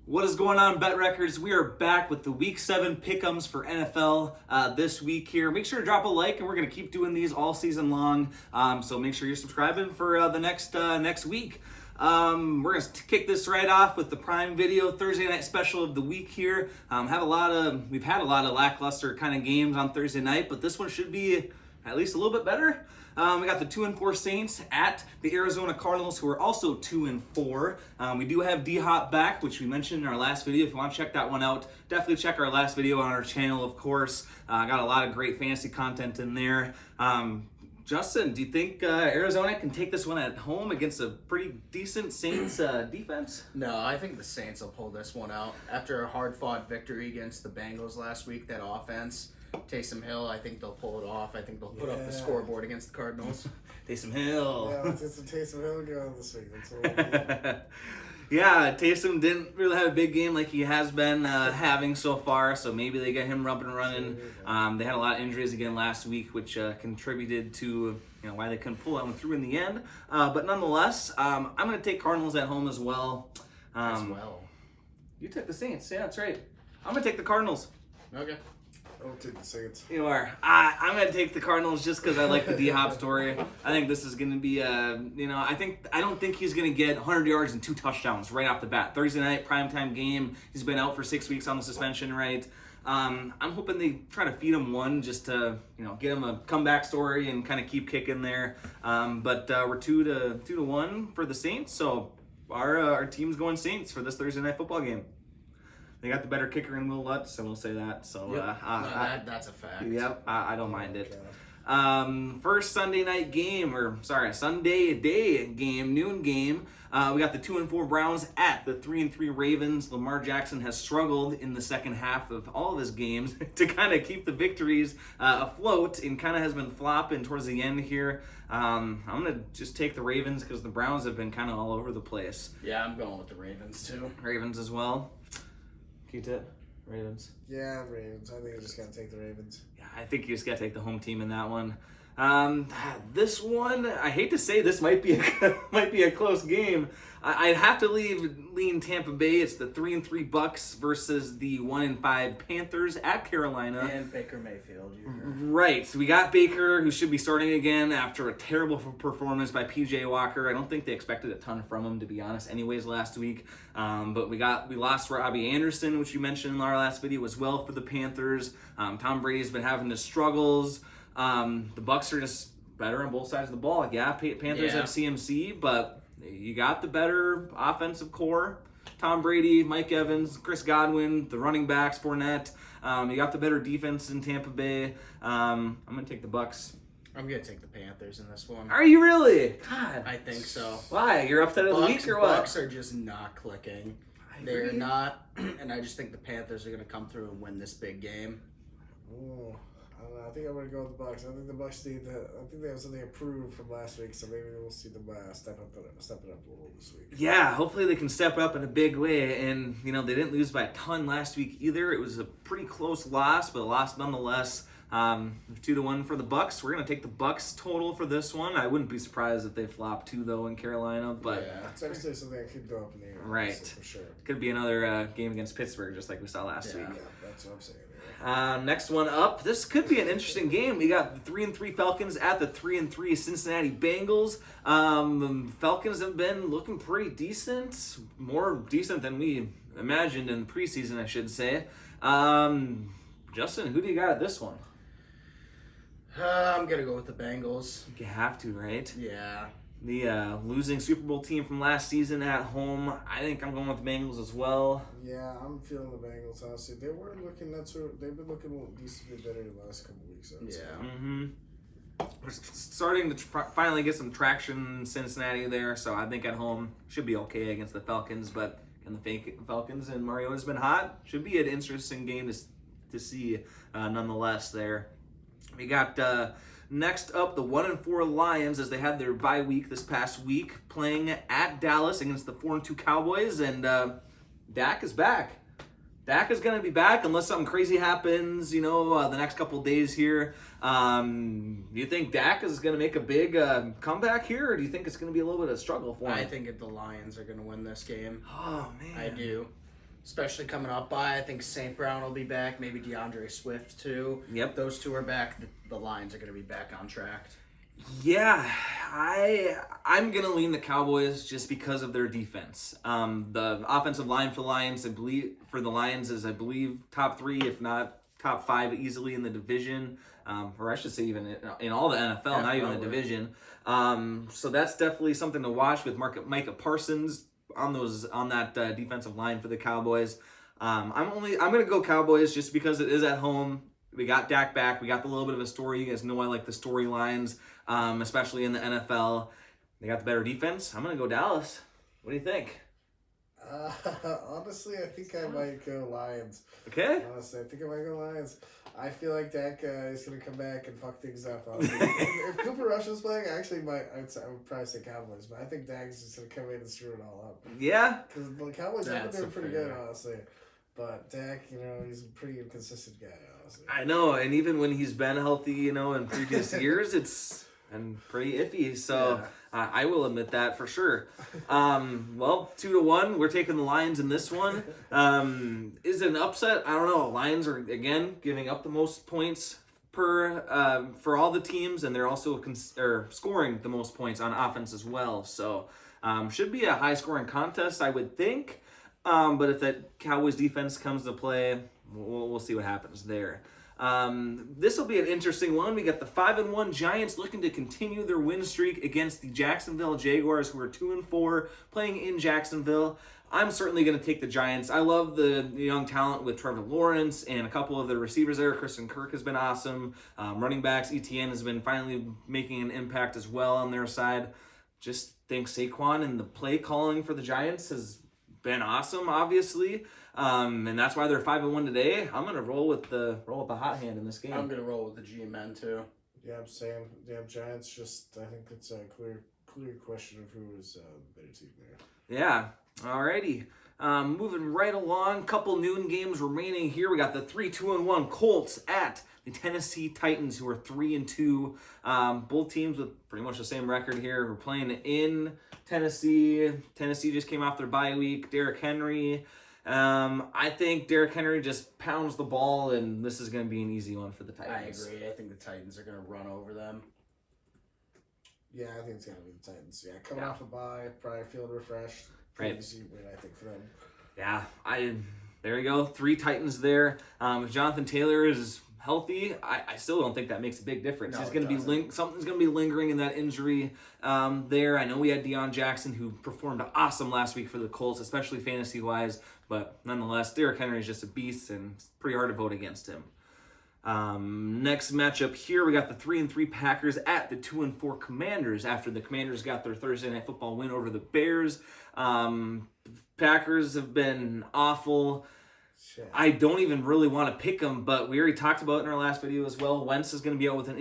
What is going on, Bet Records? We are back with the Week 7 pickems for NFL this week here. Make sure to drop a like, and we're going to keep doing these all season long. So make sure you're subscribing for the next week. We're going to kick this right off with the Prime Video Thursday night special of the week here. We've had a lot of lackluster kind of games on Thursday night, but this one should be at least a little bit better. We got the 2-4 Saints at the Arizona Cardinals, who are also 2-4. We do have DHOP back, which we mentioned in our last video. If you want to check that one out, definitely check our last video on our channel, of course. Got a lot of great fantasy content in there. Justin, do you think Arizona can take this one at home against a pretty decent Saints defense? No, I think the Saints will pull this one out. After a hard-fought victory against the Bengals last week, that offense, Taysom Hill, I think they'll pull it off. I think they'll put up the scoreboard against the Cardinals. Taysom Hill. Yeah, it's a Taysom Hill going this week. That's what Yeah, Taysom didn't really have a big game like he has been having so far, so maybe they get him up and running. They had a lot of injuries again last week, which contributed to why they couldn't pull that one through in the end. But nonetheless, I'm going to take Cardinals at home as well. You took the Saints. Yeah, that's right. I'm going to take the Cardinals. Okay. I'll take the Saints. You are. I'm going to take the Cardinals just because I like the D-Hop story. I think this is going to be, I don't think he's going to get 100 yards and 2 touchdowns right off the bat. Thursday night, primetime game. He's been out for 6 weeks on the suspension, right? I'm hoping they try to feed him one just to, get him a comeback story and kind of keep kicking there. But we're 2-1 for the Saints, so our team's going Saints for this Thursday night football game. They got the better kicker in Will Lutz, so we'll say that. So that's a fact. Yep, I don't mind it. First Sunday day game, noon game. We got the 2-4 Browns at the 3-3 Ravens. Lamar Jackson has struggled in the second half of all of his games to kind of keep the victories afloat, and kind of has been flopping towards the end here. I'm gonna just take the Ravens because the Browns have been kind of all over the place. Yeah, I'm going with the Ravens too. Ravens as well. Ravens. Yeah, Ravens. I think I just got to take the Ravens. Yeah, I think you just got to take the home team in that one. This one, I hate to say this might be a close game. I'd have to lean Tampa Bay. It's the 3-3 Bucks versus the 1-5 Panthers at Carolina. And Baker Mayfield. Right. So we got Baker, who should be starting again after a terrible performance by PJ Walker. I don't think they expected a ton from him, to be honest, anyways, last week. But we lost Robbie Anderson, which you mentioned in our last video as well for the Panthers. Tom Brady's been having his struggles. The Bucks are just better on both sides of the ball. Yeah, Panthers have CMC, but you got the better offensive core. Tom Brady, Mike Evans, Chris Godwin, the running backs, Fournette. You got the better defense in Tampa Bay. I'm going to take the Bucks. I'm going to take the Panthers in this one. Are you really? God. I think so. Why? You're upset of the week or what? The Bucks are just not clicking. They're not, and I just think the Panthers are going to come through and win this big game. Ooh. I think I'm going to go with the Bucks. I think the Bucks I think they have something improved from last week, so maybe we'll see them step it up a little this week. Yeah, hopefully they can step up in a big way. And, they didn't lose by a ton last week either. It was a pretty close loss, but a loss nonetheless. 2-1 for the Bucks. We're going to take the Bucks total for this one. I wouldn't be surprised if they flop 2, though, in Carolina. But yeah, it's actually something that could go up in the air. Right. For sure. Could be another game against Pittsburgh, just like we saw last week. Yeah, that's what I'm saying. Next one up. This could be an interesting game. We got the 3-3 Falcons at the 3-3 Cincinnati Bengals. The Falcons have been looking pretty decent, more decent than we imagined in preseason, I should say. Justin, who do you got at this one? I'm gonna go with the Bengals. You have to, right? Yeah. The losing Super Bowl team from last season at home. I think I'm going with the Bengals as well. Yeah, I'm feeling the Bengals, honestly. They were looking, they've been looking decently better the last couple of weeks. We're starting to finally get some traction in Cincinnati there, so I think at home should be okay against the Falcons. But the fake Falcons and Mariota's been hot. Should be an interesting game to see nonetheless there. We got next up the 1-4 Lions, as they had their bye week this past week, playing at Dallas against the 4-2 Cowboys, and Dak is back. Dak is going to be back unless something crazy happens, the next couple of days here. Do you think Dak is going to make a big comeback here, or do you think it's going to be a little bit of a struggle for him? I think the Lions are going to win this game. Oh, man. I do. especially coming off by. I think St. Brown will be back. Maybe DeAndre Swift too. Yep. Those two are back. The Lions are going to be back on track. Yeah, I'm gonna lean the Cowboys just because of their defense. The offensive line for the Lions, is I believe top 3, if not top 5, easily in the division, or I should say even in all the NFL, Yeah, not even the division. So that's definitely something to watch with Micah Parsons on that defensive line for the Cowboys. I'm gonna go Cowboys just because it is at home. We got Dak back. We got the little bit of a story. You guys know I like the storylines, especially in the NFL. They got the better defense. I'm going to go Dallas. What do you think? Honestly, I think I might go Lions. Okay. Honestly, I think I might go Lions. I feel like Dak is going to come back and fuck things up. If Cooper Rush was playing, I would probably say Cowboys, but I think Dak's just going to come in and screw it all up. Yeah. Because the Cowboys have been doing pretty fair. good, honestly. But Dak, he's a pretty inconsistent guy, honestly. I know, and even when he's been healthy, in previous years, it's been pretty iffy. So Yeah. I will admit that for sure. Well, 2-1, we're taking the Lions in this one. Is it an upset? I don't know. Lions are again giving up the most points for all the teams, and they're also scoring the most points on offense as well. So should be a high scoring contest, I would think. But if that Cowboys defense comes to play, we'll see what happens there. This will be an interesting one. We got the 5-1 Giants looking to continue their win streak against the Jacksonville Jaguars, who are 2-4, playing in Jacksonville. I'm certainly going to take the Giants. I love the young talent with Trevor Lawrence and a couple of the receivers there. Christian Kirk has been awesome. Running backs, ETN has been finally making an impact as well on their side. Just think Saquon and the play calling for the Giants has been awesome, obviously, and that's why they're 5-1 today. I'm gonna roll with the hot hand in this game. I'm gonna roll with the G-men too. Yeah, I'm saying damn Giants. Just I think it's a clear question of who is the better team there. Yeah. Alrighty. Moving right along. Couple noon games remaining here. We got the 3-2-1 Colts at the Tennessee Titans, who are 3-2. Both teams with pretty much the same record here. We're playing in Tennessee. Tennessee just came off their bye week. Derrick Henry. I think Derrick Henry just pounds the ball, and this is going to be an easy one for the Titans. I agree. I think the Titans are going to run over them. Yeah, I think it's going to be the Titans. Yeah, coming off a bye, probably feeling refreshed. Right. Easy win, I think, for them. Yeah, there you go. 3 Titans there. If Jonathan Taylor is healthy, I still don't think that makes a big difference. No, He's going to be something's going to be lingering in that injury there. I know we had Deion Jackson, who performed awesome last week for the Colts, especially fantasy wise, but nonetheless, Derrick Henry is just a beast, and it's pretty hard to vote against him. Next matchup here, we got the 3-3 Packers at the 2-4 Commanders after the Commanders got their Thursday Night Football win over the Bears. Packers have been awful. Shit. I don't even really want to pick them, but we already talked about it in our last video as well. Wentz is going to be out with an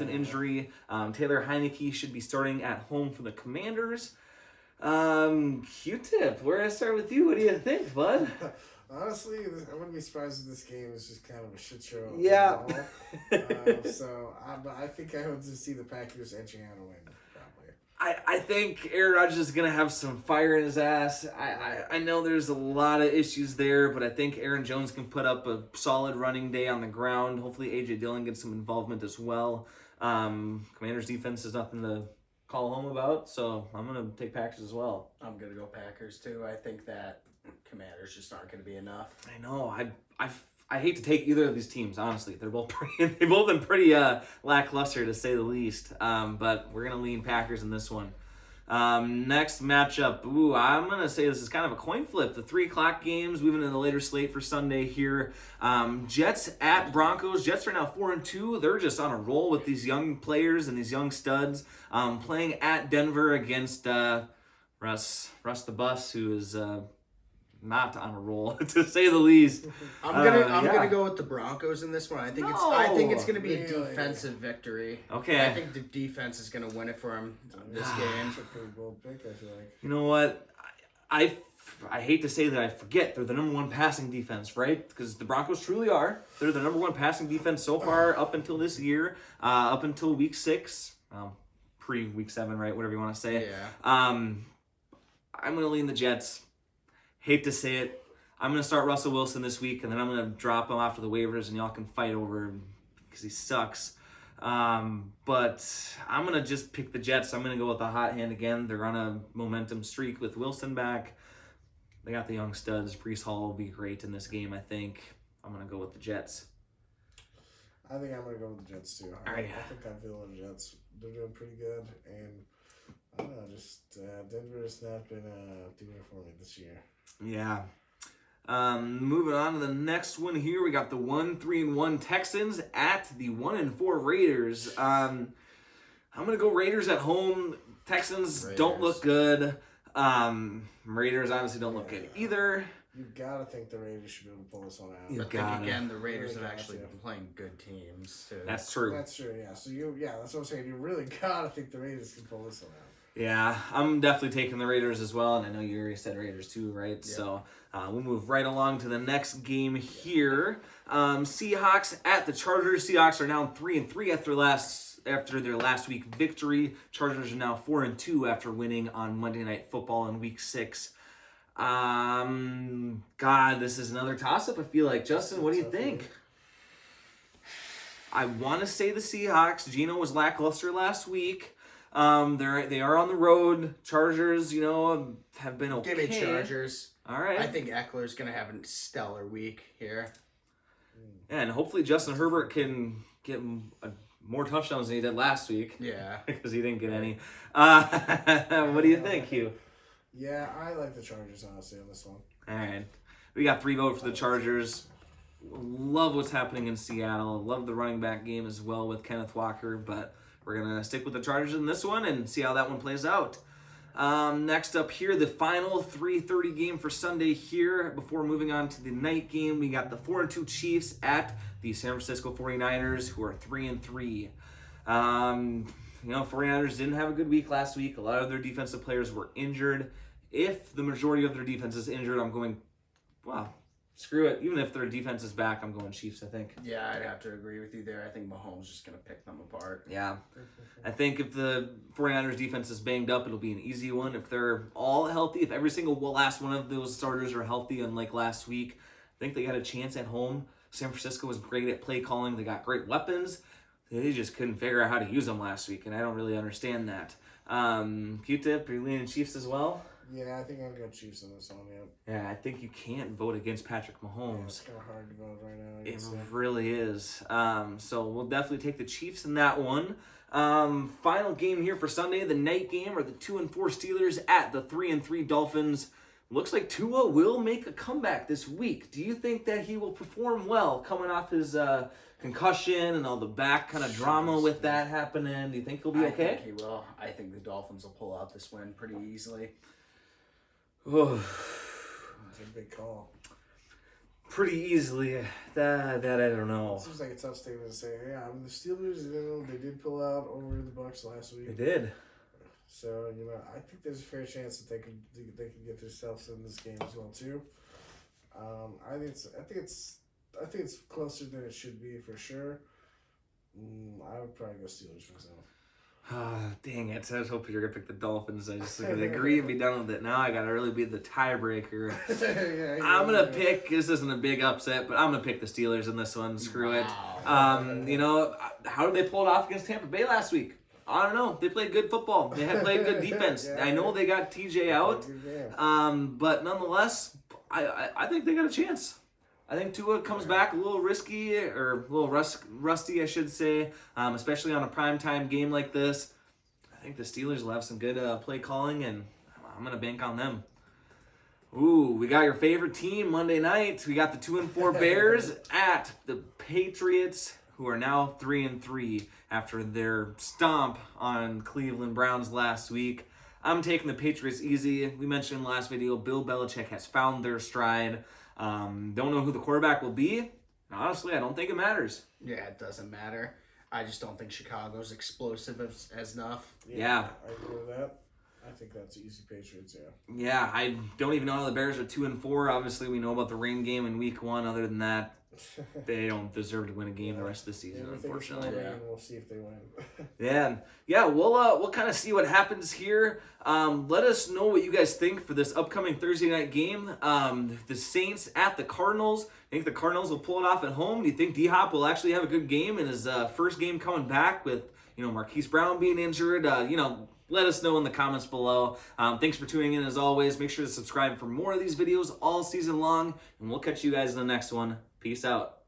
injury. Taylor Heineke should be starting at home for the Commanders. Q-Tip, where do I start with you? What do you think, bud? Honestly, I wouldn't be surprised if this game is just kind of a shit show. Yeah. But I think I would just see the Packers edging out a win, probably. I think Aaron Rodgers is going to have some fire in his ass. I know there's a lot of issues there, but I think Aaron Jones can put up a solid running day on the ground. Hopefully A.J. Dillon gets some involvement as well. Commanders' defense is nothing to call home about, so I'm going to take Packers as well. I'm going to go Packers too. I think that Commanders just aren't going to be enough. I know. I hate to take either of these teams, honestly. They've both been pretty lackluster, to say the least. But we're going to lean Packers in this one. Next matchup. I'm going to say this is kind of a coin flip. The 3 o'clock games, moving into the later slate for Sunday here. Jets at Broncos. Jets are now 4-2. They're just on a roll with these young players and these young studs. Playing at Denver against Russ the Bus, who is... not on a roll, to say the least. I'm gonna go with the Broncos in this one. I think it's gonna be a defensive victory. Okay. I think the defense is gonna win it for him this game. That's a pretty bold pick, I feel like. You know what? I hate to say that I forget they're the number 1 passing defense, right? Because the Broncos truly are. They're the number 1 passing defense so far up until this year, up until week 6, pre-week 7, right? Whatever you want to say. Yeah. I'm gonna lean the Jets. Hate to say it. I'm going to start Russell Wilson this week, and then I'm going to drop him off to the waivers, and y'all can fight over him because he sucks. But I'm going to just pick the Jets. I'm going to go with the hot hand again. They're on a momentum streak with Wilson back. They got the young studs. Breece Hall will be great in this game, I think. I'm going to go with the Jets. I think I'm going to go with the Jets, too. All right. I think I'm feeling the Jets. They're doing pretty good, and I don't know, just Denver has not been doing it for me this year. Yeah. Moving on to the next one here, we got the 1-3-1 Texans at the 1-4 Raiders. I'm gonna go Raiders at home. Texans don't look good. Raiders obviously don't look good either. You've got to think the Raiders should be able to pull this one out. But then again, the Raiders have actually been playing good teams too. That's true. That's true. Yeah. So that's what I'm saying. You really got to think the Raiders can pull this one out. Yeah, I'm definitely taking the Raiders as well, and I know you already said Raiders too, right? Yeah. So we'll move right along to the next game here. Seahawks at the Chargers. Seahawks are now 3-3 after their last week victory. Chargers are now 4-2 after winning on Monday Night Football in Week 6. God, this is another toss-up, I feel like. Justin, what do you think? I want to say the Seahawks. Geno was lackluster last week. They are on the road. Chargers, have been okay. Give me Chargers. All right. I think Eckler's going to have a stellar week here. Yeah, and hopefully Justin Herbert can get more touchdowns than he did last week. Yeah. Because he didn't get any. What do you think, Hugh? Yeah, I like the Chargers, honestly, on this one. All right. We got 3 votes for the Chargers. Love what's happening in Seattle. Love the running back game as well with Kenneth Walker, but we're going to stick with the Chargers in this one and see how that one plays out. Next up here, the final 3:30 game for Sunday here. Before moving on to the night game, we got the 4-2 Chiefs at the San Francisco 49ers, who are 3-3. 49ers didn't have a good week last week. A lot of their defensive players were injured. If the majority of their defense is injured, I'm going, screw it. Even if their defense is back, I'm going Chiefs, I think. Yeah, I'd have to agree with you there. I think Mahomes is just going to pick them apart. Yeah. I think if the 49ers defense is banged up, it'll be an easy one. If they're all healthy, if every single last one of those starters are healthy, unlike last week, I think they got a chance at home. San Francisco was great at play calling. They got great weapons. They just couldn't figure out how to use them last week, and I don't really understand that. Q-Tip, are you leaning Chiefs as well? Yeah, I think I'm going to Chiefs on this one, Yeah, I think you can't vote against Patrick Mahomes. Yeah, it's kind of hard to vote right now. It really is. So we'll definitely take the Chiefs in that one. Final game here for Sunday, the night game, are the 2-4 Steelers at the 3-3 Dolphins. Looks like Tua will make a comeback this week. Do you think that he will perform well coming off his concussion and all the back kind of drama with that happening? Do you think he'll be okay? I think he will. I think the Dolphins will pull out this win pretty easily. It's a big call. Pretty easily. That I don't know. It seems like a tough statement to say. Yeah, the Steelers, they did pull out over the Bucs last week. They did. So I think there's a fair chance that they could get themselves in this game as well too. I think it's closer than it should be for sure. I would probably go Steelers myself. Dang it. I was hoping you were going to pick the Dolphins. I just going to agree and be done with it. Now I got to really be the tiebreaker. I'm going to pick, this isn't a big upset, but I'm going to pick the Steelers in this one. Screw it. How did they pull it off against Tampa Bay last week? I don't know. They played good football. They had played good defense. I know they got TJ out. But nonetheless, I think they got a chance. I think Tua comes back a little risky, or a little rusty, I should say, especially on a primetime game like this. I think the Steelers will have some good play calling, and I'm going to bank on them. Ooh, we got your favorite team Monday night. We got the 2-4 Bears at the Patriots, who are now 3-3 after their stomp on Cleveland Browns last week. I'm taking the Patriots easy. We mentioned in the last video, Bill Belichick has found their stride. Don't know who the quarterback will be. And honestly, I don't think it matters. Yeah, it doesn't matter. I just don't think Chicago's explosive as enough. Yeah. I agree with that. I think that's easy Patriots, yeah. Yeah, I don't even know how the Bears are 2-4. Obviously, we know about the rain game in week 1. Other than that, they don't deserve to win a game the rest of the season, unfortunately. Yeah. We'll see if they win. Yeah, we'll kind of see what happens here. Let us know what you guys think for this upcoming Thursday night game. The Saints at the Cardinals. Think the Cardinals will pull it off at home? Do you think D-Hop will actually have a good game in his first game coming back with Marquise Brown being injured? Let us know in the comments below. Thanks for tuning in as always. Make sure to subscribe for more of these videos all season long, and we'll catch you guys in the next one. Peace out.